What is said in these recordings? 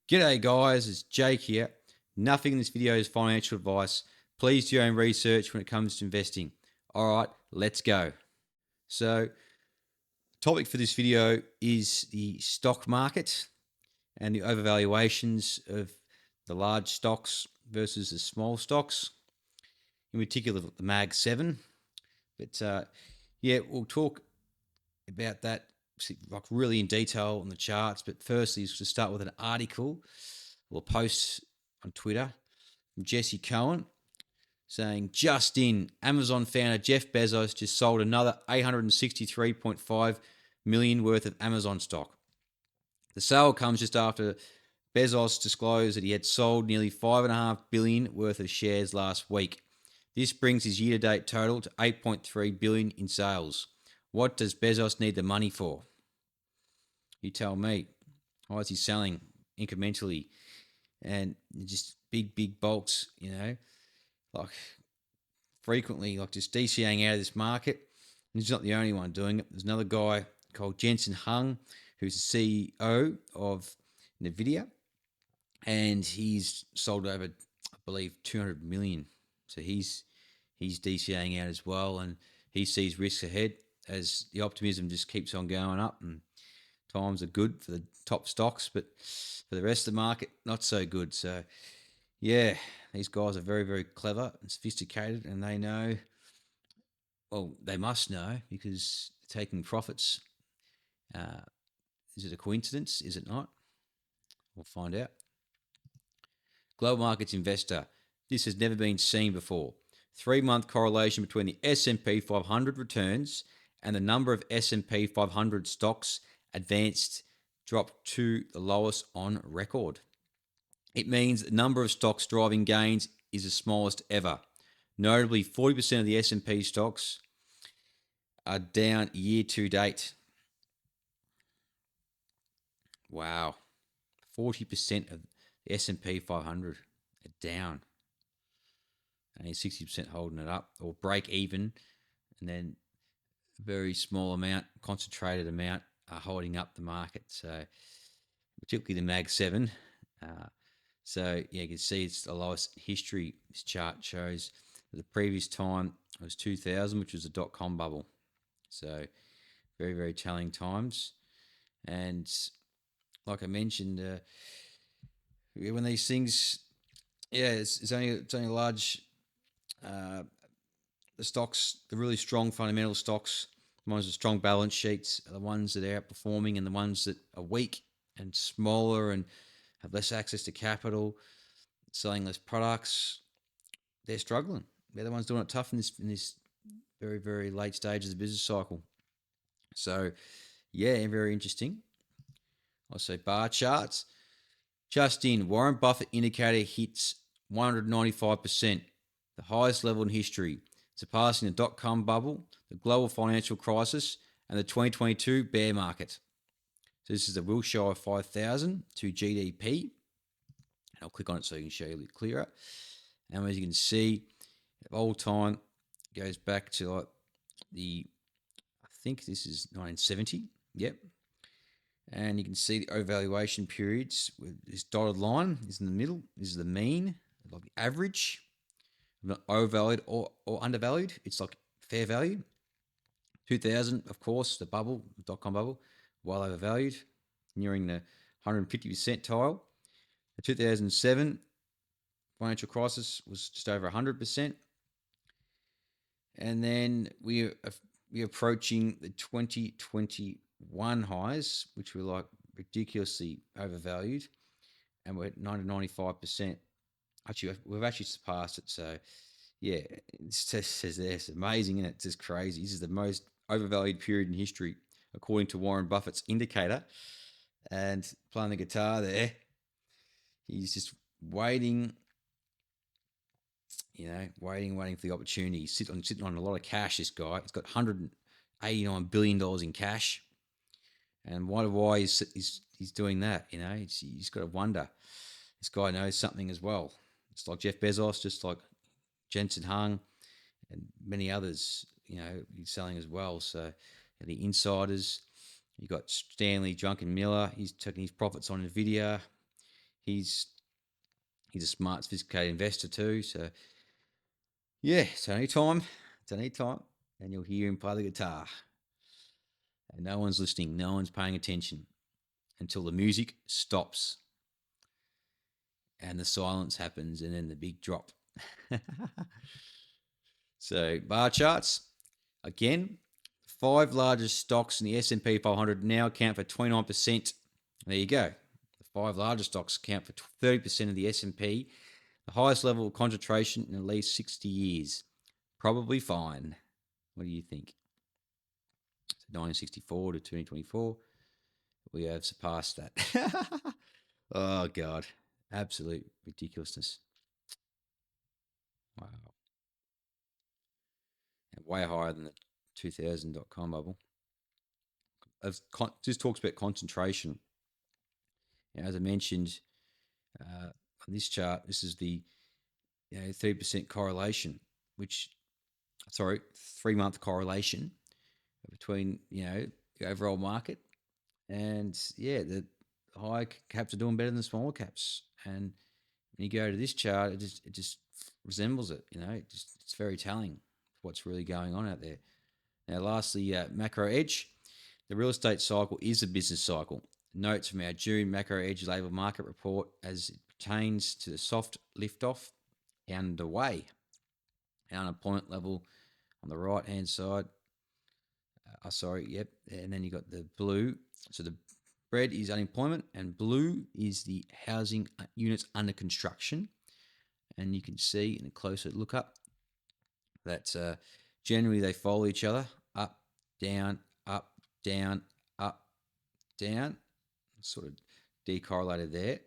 G'day guys, it's Jake here. Nothing in this video is financial advice. Please do your own research when it comes to investing. All right, let's go. So, topic for this video is the stock market and the overvaluations of the large stocks versus the small stocks, in particular the Mag 7. But yeah, we'll talk about that like really in detail on the charts. But firstly, is to start with an article or post on Twitter from Jesse Cohen saying, just in, Amazon founder Jeff Bezos just sold another 863.5 million worth of Amazon stock. The sale comes just after Bezos disclosed that he had sold nearly 5.5 billion worth of shares last week. This brings his year-to-date total to 8.3 billion in sales. What does Bezos need the money for? You tell me. Why is he selling incrementally and just big bulks, like frequently, like just DCAing out of this market? And he's not the only one doing it. There's another guy called Jensen Huang, who's the CEO of NVIDIA, and he's sold over, I believe, 200 million. So he's DCAing out as well, and he sees risks ahead as the optimism just keeps on going up, and times are good for the top stocks, but for the rest of the market, not so good. So, yeah, these guys are very, very clever and sophisticated, and they know, well, they must know because they're taking profits. Is it a coincidence? Is it not? We'll find out. Global Markets Investor. This has never been seen before. 3-month correlation between the S&P 500 returns and the number of S&P 500 stocks advanced dropped to the lowest on record. It means the number of stocks driving gains is the smallest ever. Notably, 40% of the S&P stocks are down year to date. Wow. 40% of the S&P 500 are down. Only 60% holding it up or break even, and then a very small amount, concentrated amount, are holding up the market. So particularly the Mag 7. So yeah, you can see it's the lowest history. This chart shows that the previous time was 2000, which was the dot-com bubble. So very, very challenging times. And like I mentioned, when these things, yeah, it's only large. The stocks, the really strong fundamental stocks, the ones with strong balance sheets, are the ones that are outperforming, and the ones that are weak and smaller and have less access to capital, selling less products, they're struggling. They're the ones doing it tough in this very, very late stages of the business cycle. So, yeah, very interesting. Also, bar charts. Just in, Warren Buffett indicator hits 195%, the highest level in history, surpassing the dot-com bubble, the global financial crisis, and the 2022 bear market. So this is the Wilshire 5000 to GDP. I'll click on it so you can show you a bit clearer. And as you can see, all time goes back to like I think this is 1970. Yep. And you can see the overvaluation periods with this dotted line is in the middle. This is the mean, like the average. Not overvalued or undervalued. It's like fair value. 2000, of course, the bubble, the dot-com bubble, well overvalued, nearing the 150 percentile. The 2007 financial crisis was just over 100%. And then we're approaching the 2021 highs, which were like ridiculously overvalued, and we're at 95%. Actually, we've actually surpassed it. So, yeah, it's amazing, and it's just crazy. This is the most overvalued period in history, according to Warren Buffett's indicator. And playing the guitar there, he's just waiting, waiting for the opportunity. He's sitting on a lot of cash, this guy. He's got $189 billion in cash. And why he's doing that, he's got to wonder. This guy knows something as well. It's like Jeff Bezos, just like Jensen Huang and many others, he's selling as well. So the insiders, you got Stanley Drunken Miller, he's taking his profits on NVIDIA. he's a smart, sophisticated investor too. So yeah, it's only time. And you'll hear him play the guitar. And no one's listening, no one's paying attention until the music stops and the silence happens, and then the big drop. So bar charts again. 5 largest stocks in the S&P 500 now account for 29%. There you go. The 5 largest stocks account for 30% of the S&P, the highest level of concentration in at least 60 years. Probably fine. What do you think? So 1964 to 2024, we have surpassed that. Oh, God. Absolute ridiculousness. Wow. And way higher than the 2000.com bubble. This talks about concentration. As I mentioned on this chart, this is the 30% correlation, 3-month correlation between the overall market, and the high caps are doing better than the smaller caps. And when you go to this chart, it just resembles it. It's very telling what's really going on out there. Now, lastly, Macro Edge. The real estate cycle is a business cycle. Notes from our June Macro Edge Labour Market Report as it pertains to the soft liftoff underway. Our unemployment level on the right-hand side. And then you got the blue. So the red is unemployment, and blue is the housing units under construction. And you can see in a closer look up that generally they follow each other: up, down, up, down, up, down. Sort of decorrelated there.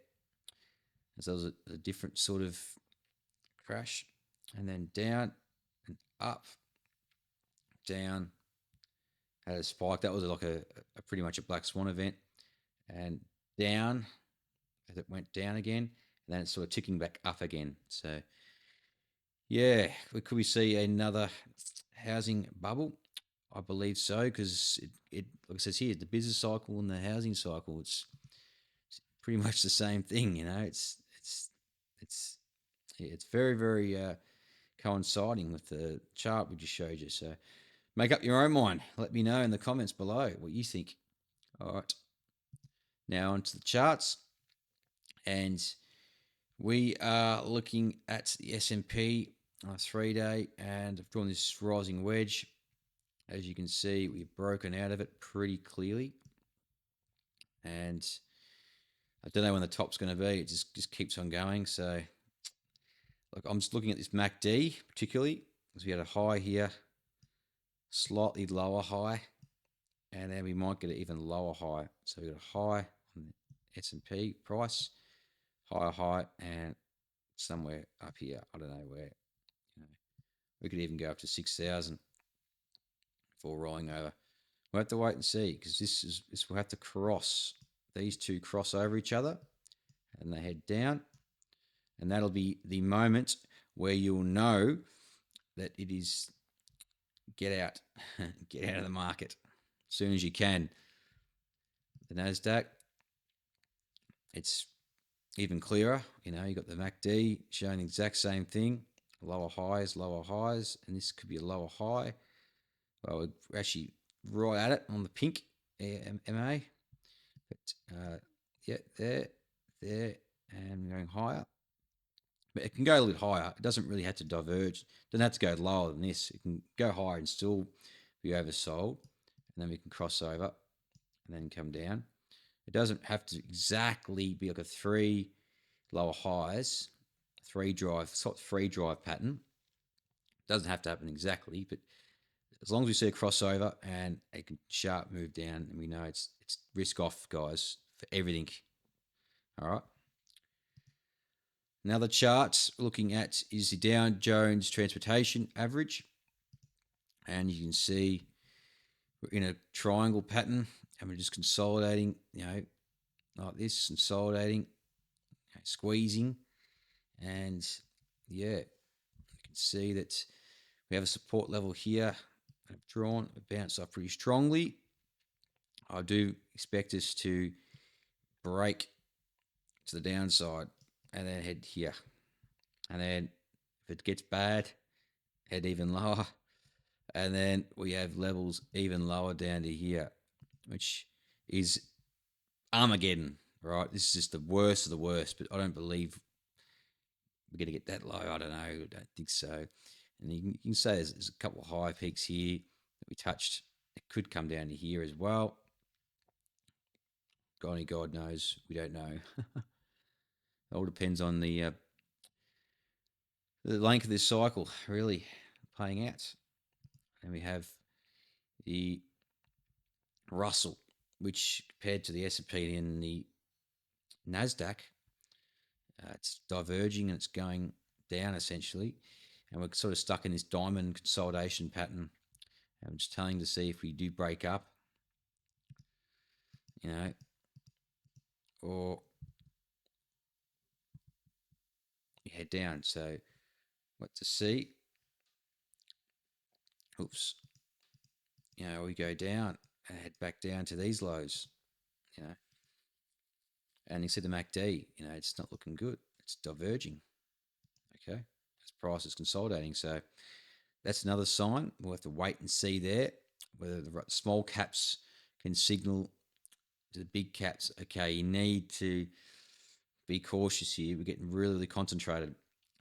So there's a different sort of crash, and then down and up, down. Had a spike. That was like a pretty much a black swan event, and down as it went down again, and then it's sort of ticking back up again. So yeah, could we see another housing bubble? I believe so, because it like it says here, the business cycle and the housing cycle, it's pretty much the same thing. It's very, very coinciding with the chart we just showed you. So make up your own mind. Let me know in the comments below what you think. All right. Now onto the charts, and we are looking at the S&P on a 3-day, and I've drawn this rising wedge. As you can see, we've broken out of it pretty clearly, and I don't know when the top's going to be. It just keeps on going. So look, I'm just looking at this MACD particularly, because we had a high here, slightly lower high, and then we might get an even lower high. So we got a high on the S&P price, higher high, and somewhere up here, I don't know where. We could even go up to 6,000 before rolling over. We'll have to wait and see, because this will have to cross. These two cross over each other, and they head down, and that'll be the moment where you'll know that it is get out of the market as soon as you can. The Nasdaq, it's even clearer. You got the MACD showing the exact same thing: lower highs, and this could be a lower high. Well, we're actually right at it on the pink MA. But there, and going higher. But it can go a little higher. It doesn't really have to diverge. It doesn't have to go lower than this. It can go higher and still be oversold. And then we can cross over and then come down. It doesn't have to exactly be like a 3 lower highs, 3 drive pattern. It doesn't have to happen exactly, but as long as we see a crossover and a sharp move down, and we know it's risk off, guys, for everything. All right. Now the chart we're looking at is the Dow Jones Transportation Average, and you can see we're in a triangle pattern, and we're just consolidating, like this, consolidating, squeezing, and you can see that we have a support level here. I've drawn, bounced up pretty strongly. I do expect us to break to the downside and then head here. And then if it gets bad, head even lower. And then we have levels even lower down to here, which is Armageddon, right? This is just the worst of the worst, but I don't believe we're going to get that low. I don't know. I don't think so. And you can say there's a couple of high peaks here that we touched. It could come down to here as well. Only God knows. We don't know. It all depends on the length of this cycle really playing out. And we have the Russell, which compared to the S&P and the NASDAQ, it's diverging and it's going down essentially. And we're sort of stuck in this diamond consolidation pattern. I'm just telling to see if we do break up, or you head down. So what to see? Oops. We go down and head back down to these lows, and you see the MACD, it's not looking good. It's diverging. Okay. As price is consolidating. So that's another sign. We'll have to wait and see there whether the small caps can signal to the big caps, okay, you need to be cautious here. We're getting really, really concentrated.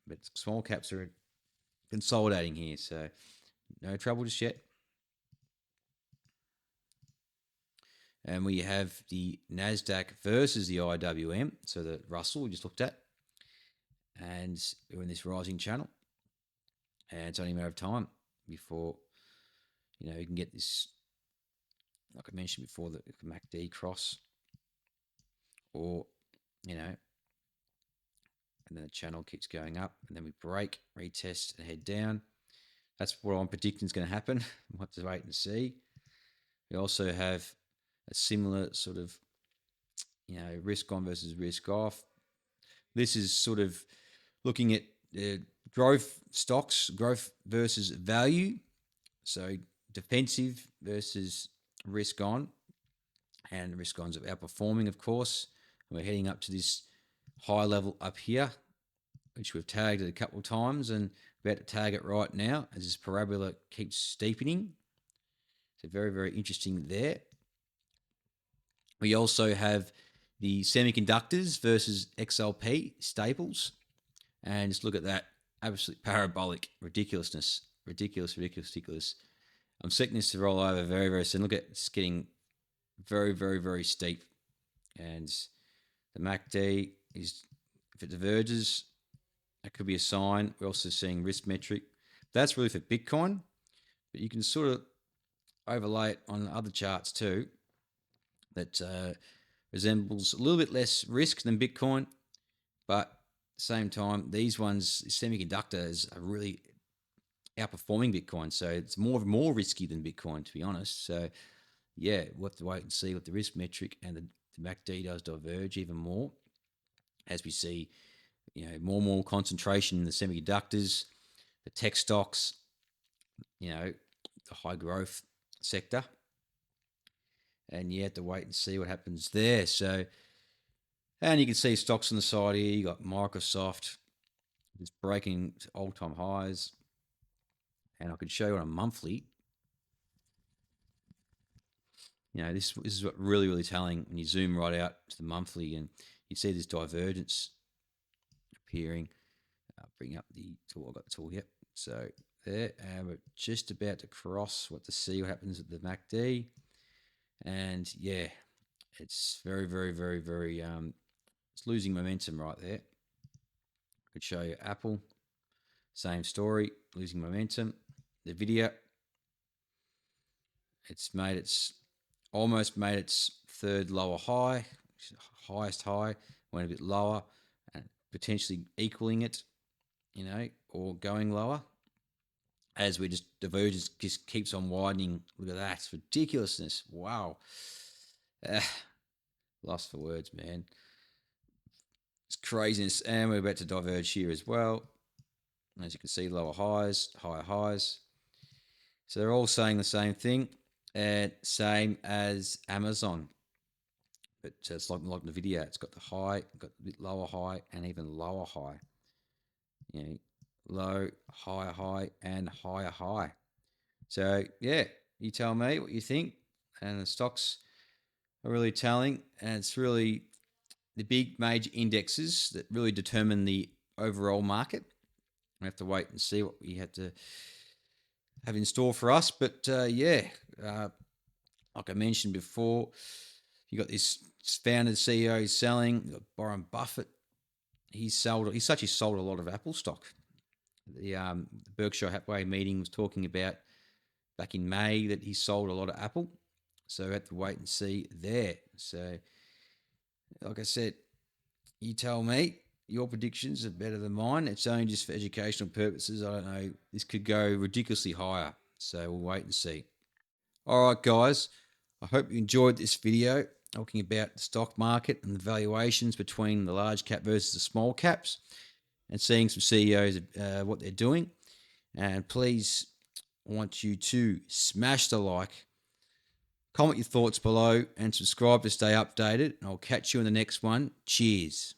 But small caps are consolidating here. So no trouble just yet. And we have the NASDAQ versus the IWM. So the Russell we just looked at. And we're in this rising channel. And it's only a matter of time before, you can get this, like I mentioned before, the MACD cross. Or, and then the channel keeps going up. And then we break, retest, and head down. That's what I'm predicting is going to happen. We'll have to wait and see. We also have a similar sort of, risk on versus risk off. This is sort of looking at growth stocks, growth versus value. So defensive versus risk on. And risk ons are outperforming, of course. And we're heading up to this high level up here, which we've tagged it a couple of times, and we're about to tag it right now as this parabola keeps steepening. So very, very interesting there. We also have the semiconductors versus XLP staples. And just look at that. Absolute parabolic ridiculousness. Ridiculous. I'm seeing this to roll over very, very soon. Look at it's getting very, very, very steep. And the MACD is, if it diverges, that could be a sign. We're also seeing risk metric. That's really for Bitcoin, but you can sort of overlay it on other charts too. That resembles a little bit less risk than Bitcoin, but at the same time, these ones, semiconductors, are really outperforming Bitcoin. So it's more risky than Bitcoin, to be honest. So yeah, we'll have to wait and see what the risk metric and the MACD does diverge even more as we see, more and more concentration in the semiconductors, the tech stocks, the high growth sector. And you have to wait and see what happens there. So, and you can see stocks on the side here. You got Microsoft just breaking all-time highs. And I could show you on a monthly. This is what really, really telling when you zoom right out to the monthly and you see this divergence appearing. I'll bring up the tool. I've got the tool here. So there, and we're just about to cross to see what happens with the MACD. And yeah, it's very, very, very, very, it's losing momentum right there. I could show you Apple, same story, losing momentum. The video, it's almost made its third lower high, highest high, went a bit lower, and potentially equaling it, or going lower. As we divergence just keeps on widening. Look at that. It's ridiculousness. Wow. Lost for words, man. It's craziness. And we're about to diverge here as well. As you can see, lower highs, higher highs. So they're all saying the same thing. And same as Amazon. but it's like the video. It's got the high, got a bit lower high, and even lower high. You know, low, higher high, and higher high. So yeah, you tell me what you think. And the stocks are really telling, and it's really the big major indexes that really determine the overall market. We have to wait and see what we had to have in store for us. But like I mentioned before, you got this founder CEO selling. You got Warren Buffett. He's actually sold a lot of Apple stock. The Berkshire Hathaway meeting was talking about back in May that he sold a lot of Apple. So we have to wait and see there. So, like I said, you tell me. Your predictions are better than mine. It's only just for educational purposes. I don't know. This could go ridiculously higher. So we'll wait and see. All right, guys. I hope you enjoyed this video talking about the stock market and the valuations between the large cap versus the small caps and seeing some CEOs, what they're doing. And please, I want you to smash the like, comment your thoughts below, and subscribe to stay updated. And I'll catch you in the next one. Cheers.